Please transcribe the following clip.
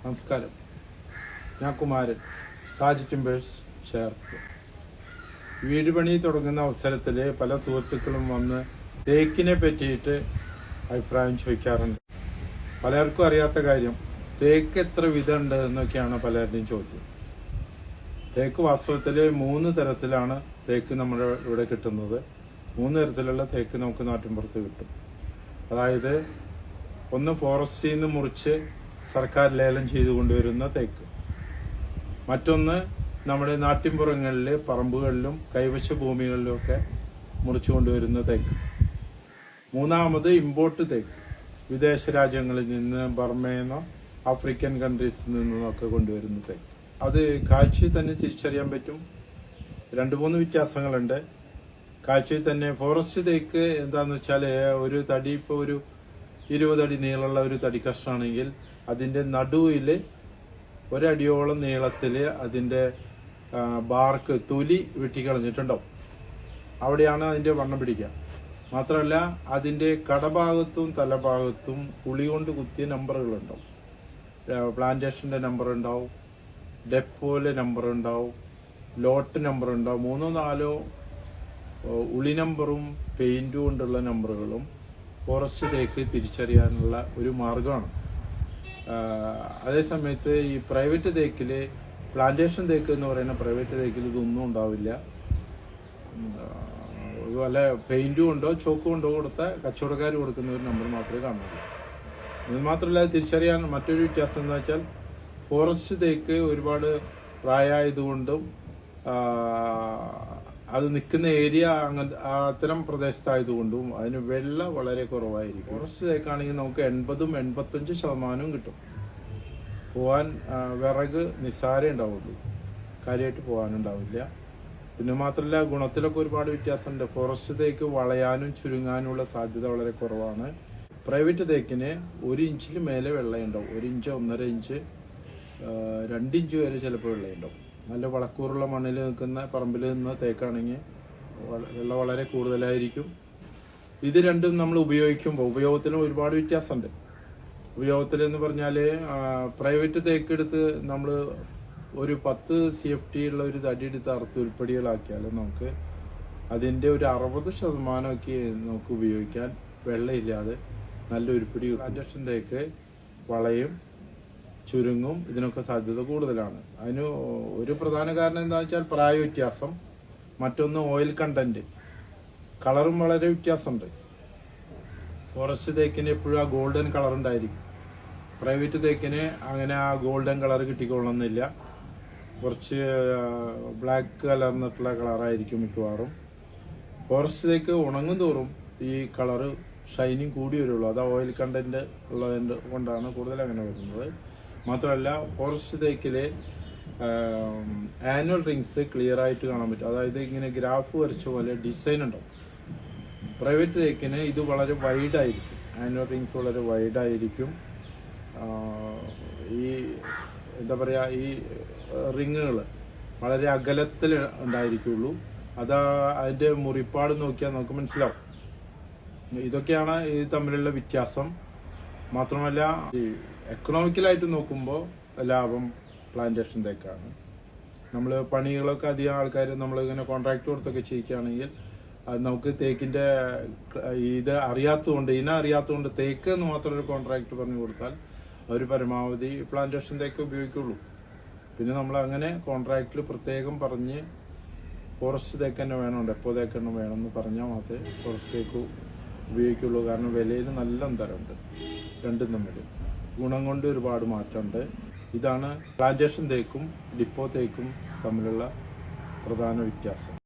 നമസ്കാരം. ഞാൻ കുമാരൻ, സാജ് ടിമ്പേഴ്സ് ചേർപ്പ്. വീട് പണി തുടങ്ങുന്ന അവസരത്തിൽ പല സുഹൃത്തുക്കളും വന്ന് തേക്കിനെ പറ്റിയിട്ട് അഭിപ്രായം ചോദിക്കാറുണ്ട്. പലർക്കും അറിയാത്ത കാര്യം, തേക്ക് എത്ര വിധമുണ്ട് എന്നൊക്കെയാണ് പലരുടെയും ചോദ്യം. തേക്ക് വാസ്തവത്തിൽ 3 തരത്തിലാണ് തേക്ക് നമ്മുടെ ഇവിടെ കിട്ടുന്നത്. 3 തരത്തിലുള്ള തേക്ക് നമുക്ക് നാട്ടിൻപുറത്ത് കിട്ടും. അതായത്, ഒന്ന് ഫോറസ്റ്റിൽ നിന്ന് മുറിച്ച് സർക്കാർ ലേലം ചെയ്തു കൊണ്ടുവരുന്ന തേക്ക്, മറ്റൊന്ന് നമ്മുടെ നാട്ടിൻപുറങ്ങളിൽ പറമ്പുകളിലും കൈവശ ഭൂമികളിലുമൊക്കെ മുറിച്ചു കൊണ്ടുവരുന്ന തേക്ക്, മൂന്നാമത് ഇമ്പോർട്ട് തേക്ക്, വിദേശ രാജ്യങ്ങളിൽ നിന്ന്, ബർമയിൽ നിന്നോ ആഫ്രിക്കൻ കൺട്രീസിൽ നിന്നൊക്കെ കൊണ്ടുവരുന്ന തേക്ക്. അത് കാഴ്ചയിൽ തന്നെ തിരിച്ചറിയാൻ പറ്റും. 2-3 വ്യത്യാസങ്ങളുണ്ട്. കാഴ്ചയിൽ തന്നെ ഫോറസ്റ്റ് തേക്ക് എന്താന്ന് വെച്ചാൽ, ഒരു തടി ഇപ്പോൾ ഒരു 20 അടി നീളമുള്ള ഒരു തടി കഷ്ണമാണെങ്കിൽ അതിന്റെ നടുവിൽ 1 അടിയോളം നീളത്തിൽ അതിന്റെ ബാർക്ക് തൊലി വെട്ടിക്കളഞ്ഞിട്ടുണ്ടാവും. അവിടെയാണ് അതിന്റെ വണ്ണം പിടിക്കുക. മാത്രമല്ല, അതിന്റെ കടഭാഗത്തും തലഭാഗത്തും ഉളി കൊണ്ട് കുത്തിയ നമ്പറുകളുണ്ടാവും. പ്ലാന്റേഷന്റെ നമ്പർ ഉണ്ടാവും, ഡെപ്പോയിലെ നമ്പർ ഉണ്ടാവും, ലോട്ട് നമ്പർ ഉണ്ടാവും. 3-4 ഉളി നമ്പറും പെയിന്റും കൊണ്ടുള്ള നമ്പറുകളും ഫോറസ്റ്റ് തേക്ക് തിരിച്ചറിയാനുള്ള ഒരു മാർഗമാണ്. അതേസമയത്ത് ഈ പ്രൈവറ്റ് തേക്കില്, പ്ലാന്റേഷൻ തേക്ക് എന്ന് പറയുന്ന പ്രൈവറ്റ് തേക്കിൽ ഇതൊന്നും ഉണ്ടാവില്ല. വല്ല പെയിന്റും കൊണ്ടോ ചോക്ക് കൊണ്ടോ കൊടുത്ത കച്ചവടക്കാർ കൊടുക്കുന്ന ഒരു നമ്പർ മാത്രമേ കാണുള്ളൂ. ഇത് മാത്രമല്ല, തിരിച്ചറിയാൻ മറ്റൊരു വ്യത്യാസം എന്ന് വെച്ചാൽ, ഫോറസ്റ്റ് തേക്ക് ഒരുപാട് പ്രായമായതുകൊണ്ടും അത് നിൽക്കുന്ന ഏരിയ അത്തരം പ്രദേശത്തായതുകൊണ്ടും അതിന് വെള്ളം വളരെ കുറവായിരിക്കും. ഫോറസ്റ്റ് തേക്കാണെങ്കിൽ നമുക്ക് 80-85% കിട്ടും. പോവാൻ വിറക് നിസ്സാരേ ഉണ്ടാവുള്ളൂ, കാര്യമായിട്ട് പോകാനുണ്ടാവില്ല. പിന്നെ മാത്രമല്ല, ഗുണത്തിലൊക്കെ ഒരുപാട് വ്യത്യാസമുണ്ട്. ഫോറസ്റ്റ് തേക്ക് വളയാനും ചുരുങ്ങാനുള്ള സാധ്യത വളരെ കുറവാണ്. പ്രൈവറ്റ് തേക്കിന് 1 ഇഞ്ചിൽ മേലെ വെള്ളയുണ്ടാവും. 1 ഇഞ്ച്, 1.5 ഇഞ്ച്, 2 ഇഞ്ച് വരെ ചിലപ്പോൾ വെള്ളയുണ്ടാവും. നല്ല വളക്കൂറുള്ള മണ്ണിൽ നിൽക്കുന്ന പറമ്പിൽ നിന്ന് തേക്കാണെങ്കിൽ വെള്ളം വളരെ കൂടുതലായിരിക്കും. ഇത് രണ്ടും നമ്മൾ ഉപയോഗിക്കുമ്പോൾ ഉപയോഗത്തിലും ഒരുപാട് വ്യത്യാസമുണ്ട്. ഉപയോഗത്തിൽ എന്ന് പറഞ്ഞാൽ, പ്രൈവറ്റ് തേക്കെടുത്ത് നമ്മൾ ഒരു 10 CFT ഉള്ള ഒരു തടി എടുത്ത് അറുത്ത് ഉരുപ്പടികളാക്കിയാൽ നമുക്ക് അതിൻ്റെ ഒരു 60% നമുക്ക് ഉപയോഗിക്കാൻ വെള്ളമില്ലാതെ നല്ല ഉരുപ്പടി. പ്ലാന്റേഷൻ തേക്ക് വളയും ചുരുങ്ങും, ഇതിനൊക്കെ സാധ്യത കൂടുതലാണ്. അതിന് ഒരു പ്രധാന കാരണം എന്താണെന്ന് വെച്ചാൽ പ്രായ വ്യത്യാസം, മറ്റൊന്ന് ഓയിൽ കണ്ടന്റ്, കളറും വളരെ വ്യത്യാസമുണ്ട്. ഫോറസ്റ്റ് തേക്കിന് എപ്പോഴും ആ ഗോൾഡൻ കളർ ഉണ്ടായിരിക്കും. പ്രൈവറ്റ് തേക്കിന് അങ്ങനെ ആ ഗോൾഡൻ കളർ കിട്ടിക്കൊള്ളണമെന്നില്ല. കുറച്ച് ബ്ലാക്ക് കലർന്നിട്ടുള്ള കളറായിരിക്കും മിക്കവാറും. ഫോറസ്റ്റ് തേക്ക് ഉണങ്ങും തോറും ഈ കളറ് ഷൈനിങ് കൂടി വരുള്ളൂ. അത് ഓയിൽ കണ്ടന്റ് ഉള്ളത് കൊണ്ടാണ് കൂടുതൽ അങ്ങനെ വരുന്നത്. മാത്രമല്ല, ഫോറസ്റ്റ് തേക്കില് ആനുവൽ റിങ്സ് ക്ലിയർ ആയിട്ട് കാണാൻ പറ്റും. അതായത് ഇങ്ങനെ ഗ്രാഫ് വരച്ച പോലെ ഡിസൈൻ ഉണ്ടാവും. പ്രൈവറ്റ് തേക്കിന് ഇത് വളരെ വൈഡായിരിക്കും. ആനുവൽ റിങ്സ് വളരെ വൈഡായിരിക്കും. ഈ എന്താ പറയുക, ഈ റിങ്ങുകൾ വളരെ അകലത്തിൽ ഉണ്ടായിരിക്കുള്ളൂ. അതിന്റെ മുറിപ്പാട് നോക്കിയാൽ നമുക്ക് മനസ്സിലാവും. ഇതൊക്കെയാണ് ഇത് തമ്മിലുള്ള വ്യത്യാസം. മാത്രമല്ല, ഈ എക്കണോമിക്കലായിട്ട് നോക്കുമ്പോൾ ലാഭം പ്ലാന്റേഷൻ തേക്കാണ്. നമ്മൾ പണികളൊക്കെ അധികം ആൾക്കാർ നമ്മളിങ്ങനെ കോൺട്രാക്ട് കൊടുത്തൊക്കെ ചെയ്യിക്കുകയാണെങ്കിൽ നമുക്ക് തേക്കിന്റെ ഇത് അറിയാത്തതുകൊണ്ട് തേക്ക് എന്ന് മാത്രം ഒരു കോൺട്രാക്ട് പറഞ്ഞു കൊടുത്താൽ അവർ പരമാവധി പ്ലാന്റേഷൻ തേക്ക് ഉപയോഗിക്കുള്ളൂ. പിന്നെ നമ്മൾ അങ്ങനെ കോൺട്രാക്റ്റിൽ പ്രത്യേകം പറഞ്ഞ് ഫോറസ്റ്റ് തേക്ക് തന്നെ വേണം, ഡെപ്പോ തേക്ക് തന്നെ വേണമെന്ന് പറഞ്ഞാൽ മാത്രമേ ഫോറസ്റ്റ് തേക്ക് ഉപയോഗിക്കുള്ളൂ. കാരണം വിലയിൽ നല്ല അന്തരമുണ്ട് രണ്ടും തമ്മിൽ. ഗുണം കൊണ്ട് ഒരുപാട് മാറ്റമുണ്ട്. ഇതാണ് പ്ലാന്റേഷൻ തേക്കും ഡിപ്പോ തേക്കും തമ്മിലുള്ള പ്രധാന വ്യത്യാസം.